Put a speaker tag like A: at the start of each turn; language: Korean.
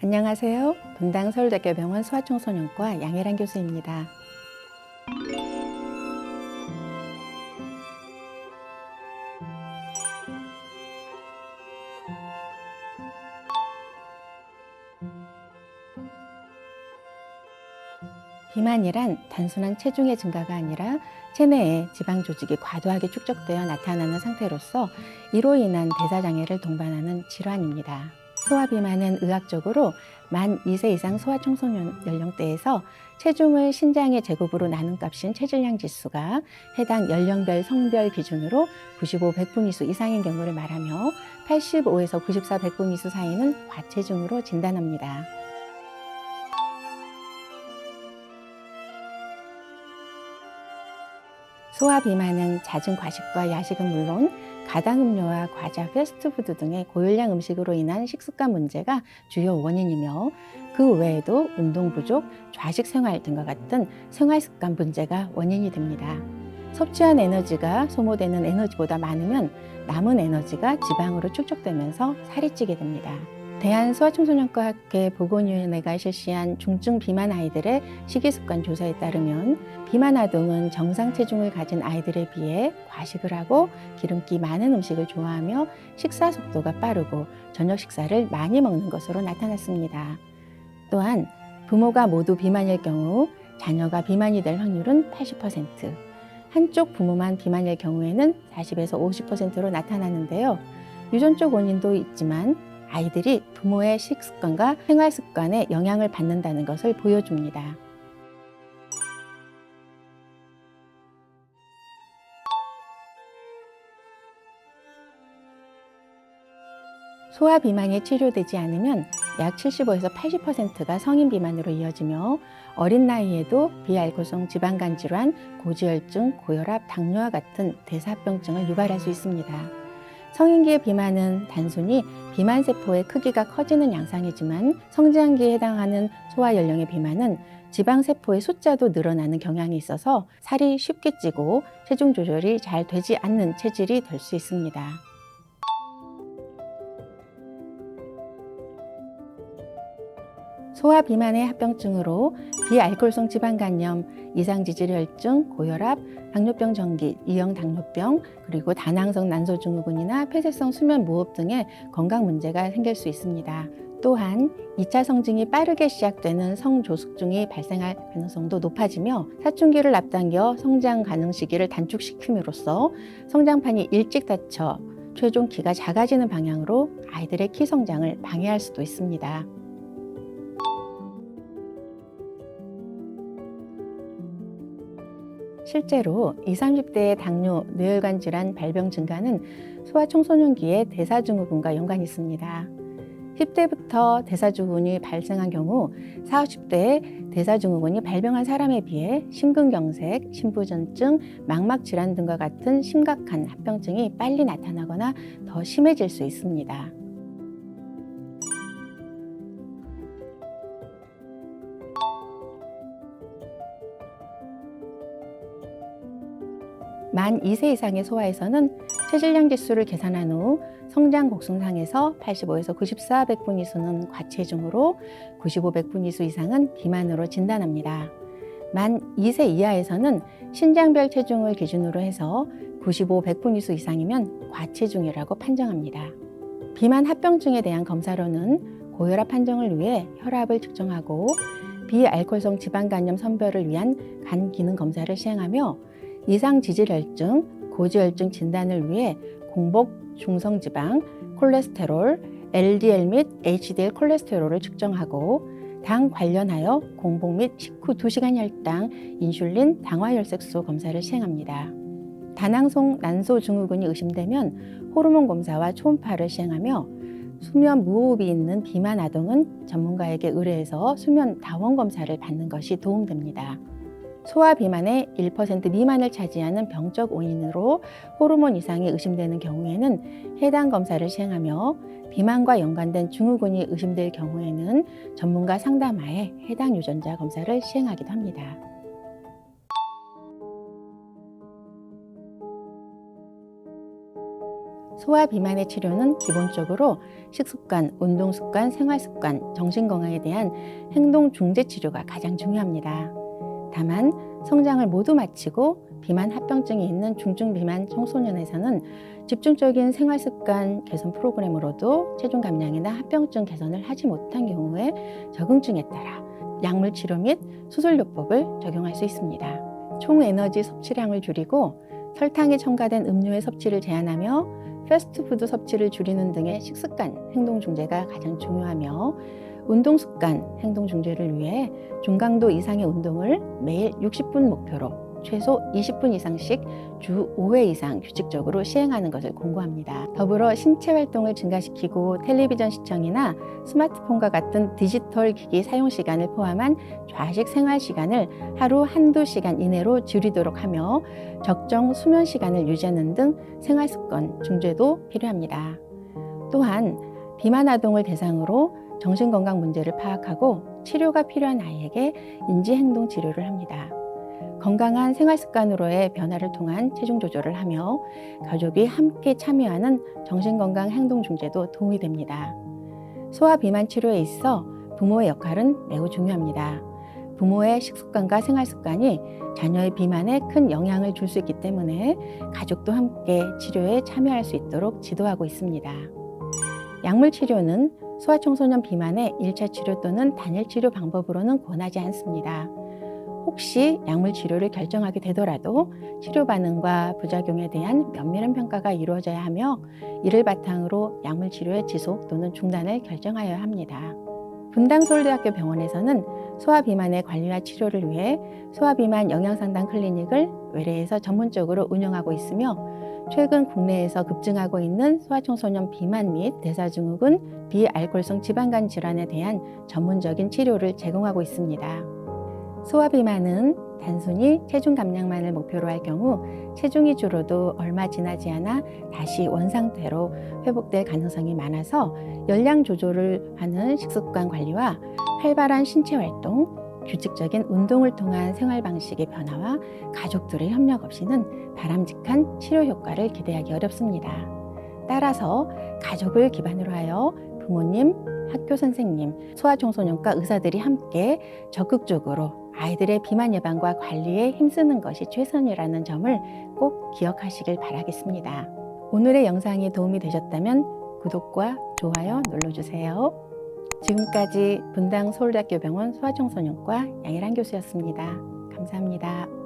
A: 안녕하세요. 분당 서울대학교병원 소아청소년과 양혜란 교수입니다. 비만이란 단순한 체중의 증가가 아니라 체내에 지방 조직이 과도하게 축적되어 나타나는 상태로서 이로 인한 대사장애를 동반하는 질환입니다. 소아비만은 의학적으로 만 2세 이상 소아청소년 연령대에서 체중을 신장의 제곱으로 나눈 값인 체질량 지수가 해당 연령별 성별 기준으로 95, 100분위수 이상인 경우를 말하며 85에서 94, 100분위수 사이는 과체중으로 진단합니다. 소아 비만은 잦은 과식과 야식은 물론 가당 음료와 과자, 패스트푸드 등의 고열량 음식으로 인한 식습관 문제가 주요 원인이며 그 외에도 운동 부족, 좌식 생활 등과 같은 생활 습관 문제가 원인이 됩니다. 섭취한 에너지가 소모되는 에너지보다 많으면 남은 에너지가 지방으로 축적되면서 살이 찌게 됩니다. 대한소아청소년과학회 보건위원회가 실시한 중증 비만 아이들의 식이습관 조사에 따르면 비만 아동은 정상 체중을 가진 아이들에 비해 과식을 하고 기름기 많은 음식을 좋아하며 식사 속도가 빠르고 저녁 식사를 많이 먹는 것으로 나타났습니다. 또한 부모가 모두 비만일 경우 자녀가 비만이 될 확률은 80%, 한쪽 부모만 비만일 경우에는 40에서 50%로 나타나는데요. 유전적 원인도 있지만 아이들이 부모의 식습관과 생활습관에 영향을 받는다는 것을 보여줍니다. 소아 비만이 치료되지 않으면 약 75에서 80%가 성인 비만으로 이어지며 어린 나이에도 비알코올성 지방간 질환, 고지혈증, 고혈압, 당뇨와 같은 대사합병증을 유발할 수 있습니다. 성인기의 비만은 단순히 비만세포의 크기가 커지는 양상이지만 성장기에 해당하는 소아 연령의 비만은 지방세포의 숫자도 늘어나는 경향이 있어서 살이 쉽게 찌고 체중 조절이 잘 되지 않는 체질이 될 수 있습니다. 소아 비만의 합병증으로 비알코올성 지방간염, 이상지질혈증, 고혈압, 당뇨병 전기, 이형 당뇨병, 그리고 다낭성 난소증후군이나 폐쇄성 수면무호흡 등의 건강 문제가 생길 수 있습니다. 또한 2차 성징이 빠르게 시작되는 성조숙증이 발생할 가능성도 높아지며 사춘기를 앞당겨 성장 가능 시기를 단축시킴으로써 성장판이 일찍 닫혀 최종 키가 작아지는 방향으로 아이들의 키 성장을 방해할 수도 있습니다. 실제로 20, 30대의 당뇨, 뇌혈관 질환 발병 증가는 소아청소년기의 대사증후군과 연관이 있습니다. 10대부터 대사증후군이 발생한 경우 40, 50대의 대사증후군이 발병한 사람에 비해 심근경색, 심부전증, 망막질환 등과 같은 심각한 합병증이 빨리 나타나거나 더 심해질 수 있습니다. 만 2세 이상의 소아에서는 체질량 지수를 계산한 후 성장 곡선상에서 85에서 94 백분위수는 과체중으로 95 백분위수 이상은 비만으로 진단합니다. 만 2세 이하에서는 신장별 체중을 기준으로 해서 95 백분위수 이상이면 과체중이라고 판정합니다. 비만 합병증에 대한 검사로는 고혈압 판정을 위해 혈압을 측정하고 비알코올성 지방간염 선별을 위한 간 기능 검사를 시행하며 이상지질혈증, 고지혈증 진단을 위해 공복 중성지방, 콜레스테롤, LDL 및 HDL 콜레스테롤을 측정하고 당 관련하여 공복 및 식후 2시간 혈당, 인슐린, 당화혈색소 검사를 시행합니다. 다낭성 난소증후군이 의심되면 호르몬 검사와 초음파를 시행하며 수면 무호흡이 있는 비만 아동은 전문가에게 의뢰해서 수면 다원 검사를 받는 것이 도움됩니다. 소아 비만의 1% 미만을 차지하는 병적 원인으로 호르몬 이상이 의심되는 경우에는 해당 검사를 시행하며 비만과 연관된 증후군이 의심될 경우에는 전문가 상담하에 해당 유전자 검사를 시행하기도 합니다. 소아 비만의 치료는 기본적으로 식습관, 운동습관, 생활습관, 정신건강에 대한 행동 중재 치료가 가장 중요합니다. 다만 성장을 모두 마치고 비만 합병증이 있는 중증 비만 청소년에서는 집중적인 생활습관 개선 프로그램으로도 체중 감량이나 합병증 개선을 하지 못한 경우에 적응증에 따라 약물 치료 및 수술요법을 적용할 수 있습니다. 총 에너지 섭취량을 줄이고 설탕이 첨가된 음료의 섭취를 제한하며 패스트푸드 섭취를 줄이는 등의 식습관 행동 중재가 가장 중요하며 운동 습관 행동 중재를 위해 중강도 이상의 운동을 매일 60분 목표로 최소 20분 이상씩 주 5회 이상 규칙적으로 시행하는 것을 권고합니다. 더불어 신체 활동을 증가시키고 텔레비전 시청이나 스마트폰과 같은 디지털 기기 사용 시간을 포함한 좌식 생활 시간을 하루 한두 시간 이내로 줄이도록 하며 적정 수면 시간을 유지하는 등 생활 습관 중재도 필요합니다. 또한 비만 아동을 대상으로 정신건강 문제를 파악하고 치료가 필요한 아이에게 인지행동 치료를 합니다. 건강한 생활습관으로의 변화를 통한 체중 조절을 하며 가족이 함께 참여하는 정신건강 행동중재도 도움이 됩니다. 소아 비만 치료에 있어 부모의 역할은 매우 중요합니다. 부모의 식습관과 생활습관이 자녀의 비만에 큰 영향을 줄 수 있기 때문에 가족도 함께 치료에 참여할 수 있도록 지도하고 있습니다. 약물 치료는 소아청소년 비만의 1차 치료 또는 단일 치료 방법으로는 권하지 않습니다. 혹시 약물 치료를 결정하게 되더라도 치료 반응과 부작용에 대한 면밀한 평가가 이루어져야 하며 이를 바탕으로 약물 치료의 지속 또는 중단을 결정하여야 합니다. 분당서울대학교 병원에서는 소아비만의 관리와 치료를 위해 소아비만 영양상담 클리닉을 외래에서 전문적으로 운영하고 있으며 최근 국내에서 급증하고 있는 소아청소년 비만 및 대사증후군, 비알코올성 지방간 질환에 대한 전문적인 치료를 제공하고 있습니다. 소아비만은 단순히 체중 감량만을 목표로 할 경우 체중이 줄어도 얼마 지나지 않아 다시 원상태로 회복될 가능성이 많아서 열량 조절을 하는 식습관 관리와 활발한 신체 활동, 규칙적인 운동을 통한 생활 방식의 변화와 가족들의 협력 없이는 바람직한 치료 효과를 기대하기 어렵습니다. 따라서 가족을 기반으로 하여 부모님, 학교 선생님, 소아청소년과 의사들이 함께 적극적으로 아이들의 비만 예방과 관리에 힘쓰는 것이 최선이라는 점을 꼭 기억하시길 바라겠습니다. 오늘의 영상이 도움이 되셨다면 구독과 좋아요 눌러주세요. 지금까지 분당 서울대학교 병원 소아청소년과 양일한 교수였습니다. 감사합니다.